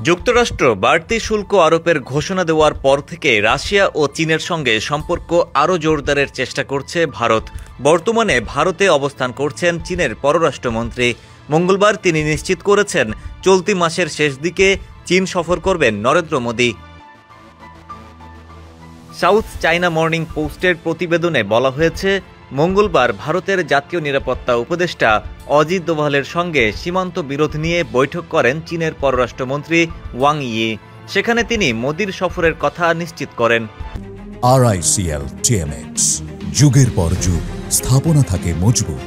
যুক্তরাষ্ট্র বাড়তি শুল্ক আরোপের ঘোষণা দেওয়ার পর থেকে রাশিয়া ও চীনের সঙ্গে সম্পর্ক আরও জোরদারের চেষ্টা করছে ভারত। বর্তমানে ভারতে অবস্থান করছেন চীনের পররাষ্ট্রমন্ত্রী। মঙ্গলবার তিনি নিশ্চিত করেছেন চলতি মাসের শেষ দিকে চীন সফর করবেন Narendra Modi. South China morning পোস্টের প্রতিবেদনে বলা হয়েছে, মঙ্গলবার ভারতের জাতীয় নিরাপত্তা উপদেষ্টা অজিত দোভালের সঙ্গে সীমান্ত বিরোধ নিয়ে বৈঠক করেন চীনের পররাষ্ট্রমন্ত্রী ওয়াং ই। সেখানে তিনি মোদির সফরের কথা নিশ্চিত করেন। RICL TMX, যুগের পর যুগ স্থাপনা থাকে মজবুত।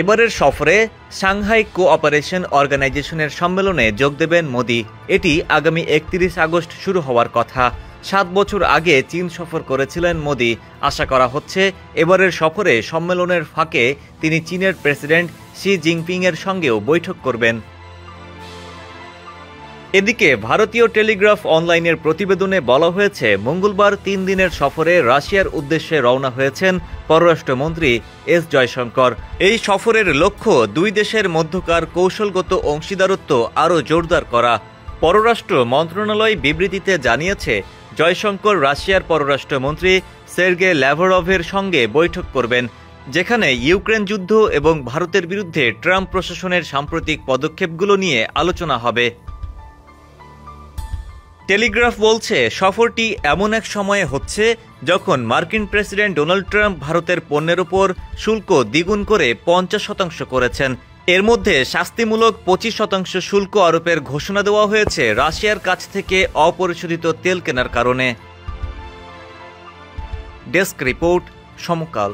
এবারের সফরে সাংহাই কোঅপারেশন অর্গানাইজেশনের সম্মেলনে যোগ দেবেন মোদি। এটি আগামী 31 আগস্ট শুরু হওয়ার কথা। 7 বছর আগে চীন সফর করেছিলেন মোদি। আশা করা হচ্ছে এবারের সফরে সম্মেলনের ফাঁকে তিনি চীনের প্রেসিডেন্ট শি জিনপিংয়ের সঙ্গেও বৈঠক করবেন। এদিকে ভারতীয় টেলিগ্রাফ অনলাইনের প্রতিবেদনে বলা হয়েছে, মঙ্গলবার 3 দিনের সফরে রাশিয়ার উদ্দেশ্যে রওনা হয়েছেন পররাষ্ট্রমন্ত্রী এস জয়শঙ্কর। এই সফরের লক্ষ্য দুই দেশের মধ্যকার কৌশলগত অংশীদারত্ব আরও জোরদার করা। পররাষ্ট্র মন্ত্রণালয় বিবৃতিতে জানিয়েছে, জয়শঙ্কর রাশিয়ার পররাষ্ট্রমন্ত্রী সের্গে ল্যাভরভের সঙ্গে বৈঠক করবেন, যেখানে ইউক্রেন যুদ্ধ এবং ভারতের বিরুদ্ধে ট্রাম্প প্রশাসনের সাম্প্রতিক পদক্ষেপগুলো নিয়ে আলোচনা হবে। টেলিগ্রাফ বলছে, সফরটি এমন এক সময়ে হচ্ছে যখন মার্কিন প্রেসিডেন্ট ডোনাল্ড ট্রাম্প ভারতের পণ্যের উপর শুল্ক দ্বিগুণ করে 50% করেছেন। এর মধ্যে শাস্তিমূলক 25% শুল্ক আরোপের ঘোষণা দেওয়া হয়েছে রাশিয়ার কাছ থেকে অপরিশোধিত তেল কেনার কারণে। ডেস্ক রিপোর্ট, সমকাল।